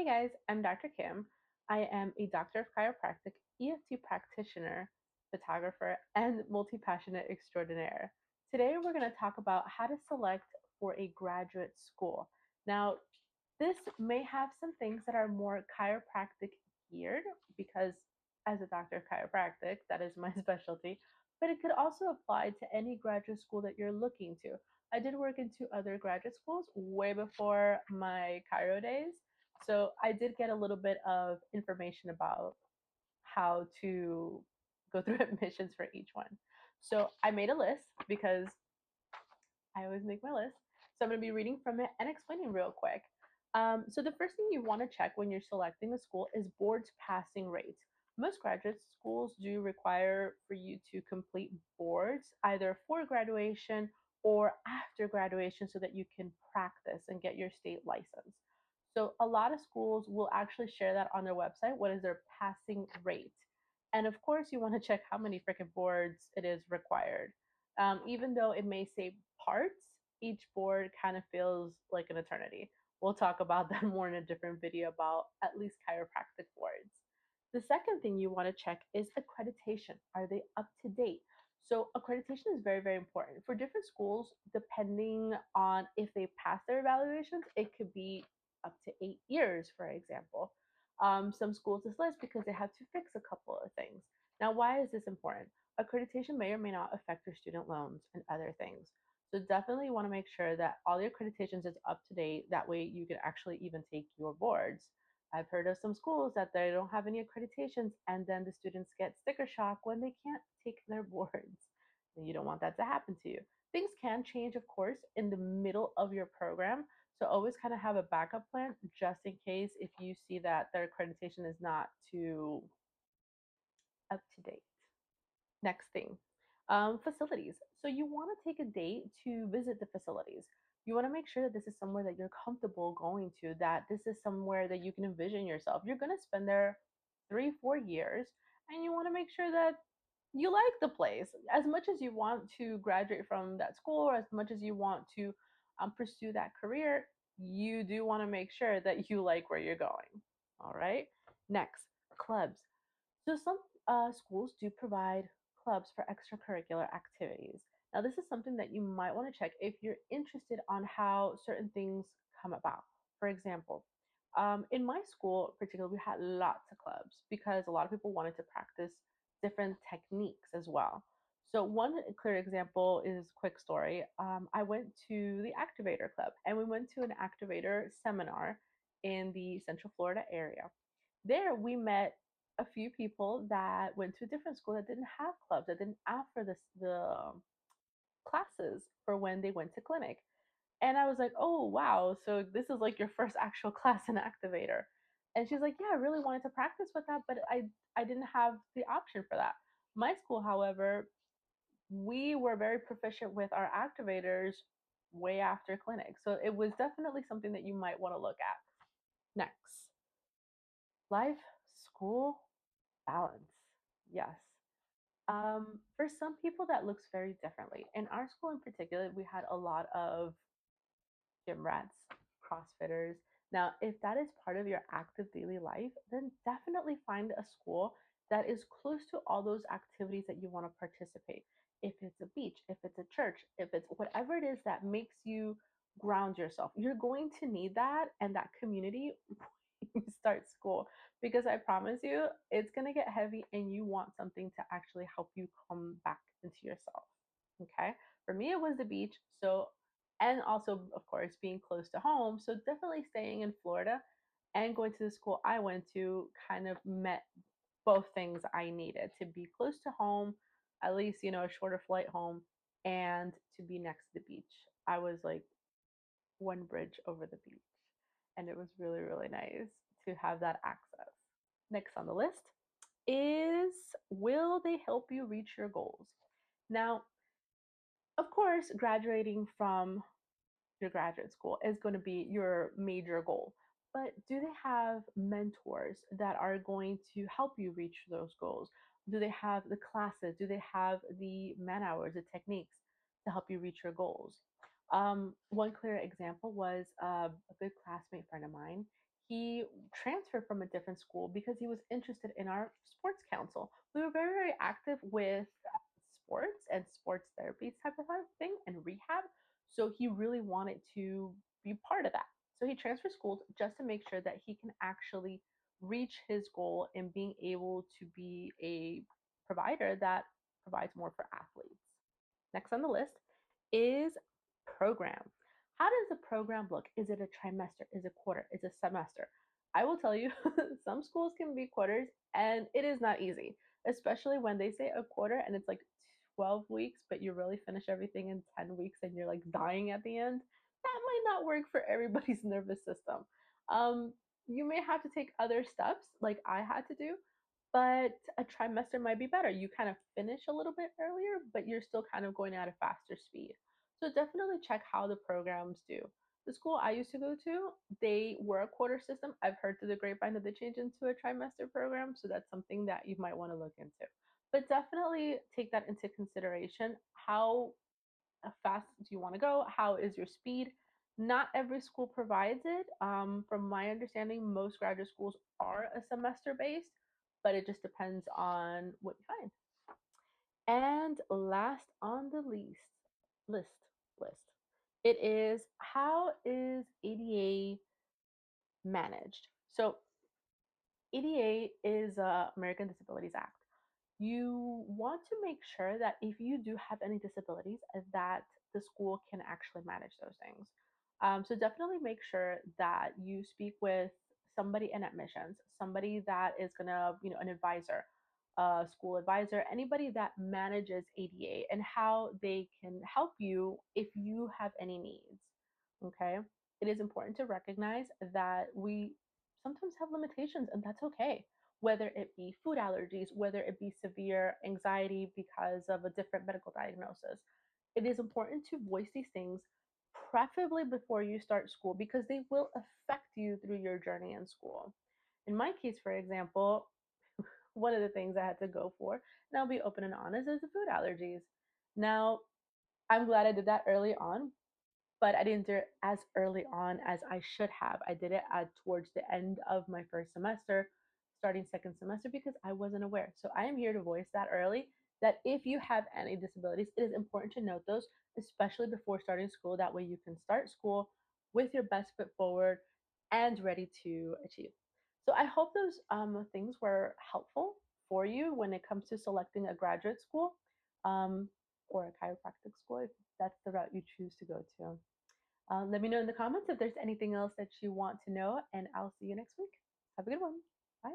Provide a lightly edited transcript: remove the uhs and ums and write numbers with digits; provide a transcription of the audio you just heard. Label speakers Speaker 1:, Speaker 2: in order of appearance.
Speaker 1: Hey guys, I'm Dr. Kim. I am a doctor of chiropractic, EFT practitioner, photographer, and multi passionate extraordinaire. Today, we're going to talk about how to select for a graduate school. Now, this may have some things that are more chiropractic geared because, as a doctor of chiropractic, that is my specialty, but it could also apply to any graduate school that you're looking to. I did work into other graduate schools way before my chiro days, so I did get a little bit of information about how to go through admissions for each one. So I made a list because I always make my list. So I'm going to be reading from it and explaining real quick. So the first thing you want to check when you're selecting a school is board's passing rate. Most graduate schools do require for you to complete boards either for graduation or after graduation so that you can practice and get your state license. So a lot of schools will actually share that on their website. What is their passing rate? And of course, you want to check how many freaking boards it is required. Even though it may say parts, each board kind of feels like an eternity. We'll talk about that more in a different video about at least chiropractic boards. The second thing you want to check is accreditation. Are they up to date? So accreditation is very, very important. For different schools, depending on if they pass their evaluations, it could be up to 8 years, for example. Some schools is less because they have to fix a couple of things. Now, why is this important? Accreditation may or may not affect your student loans and other things. So definitely want to make sure that all your accreditations is up to date. That way you can actually even take your boards. I've heard of some schools that they don't have any accreditations and then the students get sticker shock when they can't take their boards. And you don't want that to happen to you. Things can change, of course, in the middle of your program. So always kind of have a backup plan just in case if you see that their accreditation is not too up to date. Next thing, facilities. So you want to take a date to visit the facilities. You want to make sure that this is somewhere that you're comfortable going to, that this is somewhere that you can envision yourself. You're going to spend there 3, 4 years, and you want to make sure that you like the place as much as you want to graduate from that school, or as much as you want to pursue that career. You do want to make sure that you like where you're going. All right. Next, clubs. So some schools do provide clubs for extracurricular activities. Now, this is something that you might want to check if you're interested on how certain things come about. For example, in my school, particularly, we had lots of clubs because a lot of people wanted to practice different techniques as well. So one clear example is quick story. I went to the Activator Club and we went to an Activator seminar in the Central Florida area. There we met a few people that went to a different school that didn't have clubs, that didn't offer the classes for when they went to clinic. And I was like, oh wow, so this is like your first actual class in Activator. And she's like, yeah, I really wanted to practice with that, but I didn't have the option for that. My school, however, we were very proficient with our activators way after clinic. So it was definitely something that you might want to look at. Next, life, school, balance. Yes. For some people, that looks very differently. In our school in particular, we had a lot of gym rats, CrossFitters. Now, if that is part of your active daily life, then definitely find a school that is close to all those activities that you want to participate. If it's a beach, if it's a church, if it's whatever it is that makes you ground yourself, you're going to need that and that community when you start school, because I promise you it's going to get heavy and you want something to actually help you come back into yourself. Okay. For me, it was the beach. So, and also, of course, being close to home. So, definitely staying in Florida and going to the school I went to kind of met both things I needed to be close to home, at least, a shorter flight home, and to be next to the beach. I was like one bridge over the beach, and it was really, really nice to have that access. Next on the list is, will they help you reach your goals? Now, of course, graduating from your graduate school is going to be your major goal. But do they have mentors that are going to help you reach those goals? Do they have the classes? Do they have the man hours, the techniques to help you reach your goals? One clear example was a good classmate friend of mine. he transferred from a different school because he was interested in our sports council. We were very, very active with sports and sports therapy type of thing and rehab. So he really wanted to be part of that. So he transferred schools just to make sure that he can actually reach his goal in being able to be a provider that provides more for athletes. Next on the list is program. How does the program look? Is it a trimester? Is it quarter? Is it semester? I will tell you, some schools can be quarters, and it is not easy, especially when they say a quarter and it's like 12 weeks, but you really finish everything in 10 weeks and you're like dying at the end. That might not work for everybody's nervous system. Um, you may have to take other steps like I had to do, but a trimester might be better. You kind of finish a little bit earlier, but you're still kind of going at a faster speed. So definitely check how the programs do. The school I used to go to, they were a quarter system. I've heard through the grapevine that they changed into a trimester program, so that's something that you might want to look into. But definitely take that into consideration. How fast do you want to go? How is your speed? Not every school provides it. From my understanding, most graduate schools are a semester based, but it just depends on what you find. And last on the list, list, it is how is ADA managed? So ADA is American Disabilities Act. You want to make sure that if you do have any disabilities, that the school can actually manage those things. So definitely make sure that you speak with somebody in admissions, somebody that is gonna, an advisor, a school advisor, anybody that manages ADA and how they can help you if you have any needs. Okay. It is important to recognize that we sometimes have limitations, and that's okay, whether it be food allergies, whether it be severe anxiety because of a different medical diagnosis. It is important to voice these things, preferably before you start school, because they will affect you through your journey in school. In my case, for example, one of the things I had to go for, and I'll be open and honest, is the food allergies. Now, I'm glad I did that early on, but I didn't do it as early on as I should have. I did it towards the end of my first semester, starting second semester, because I wasn't aware. So I am here to voice that early, that if you have any disabilities, it is important to note those, especially before starting school. That way you can start school with your best foot forward and ready to achieve. So I hope those things were helpful for you when it comes to selecting a graduate school um, or a chiropractic school if that's the route you choose to go to. Let me know in the comments if there's anything else that you want to know, and I'll see you next week. Have a good one. Bye.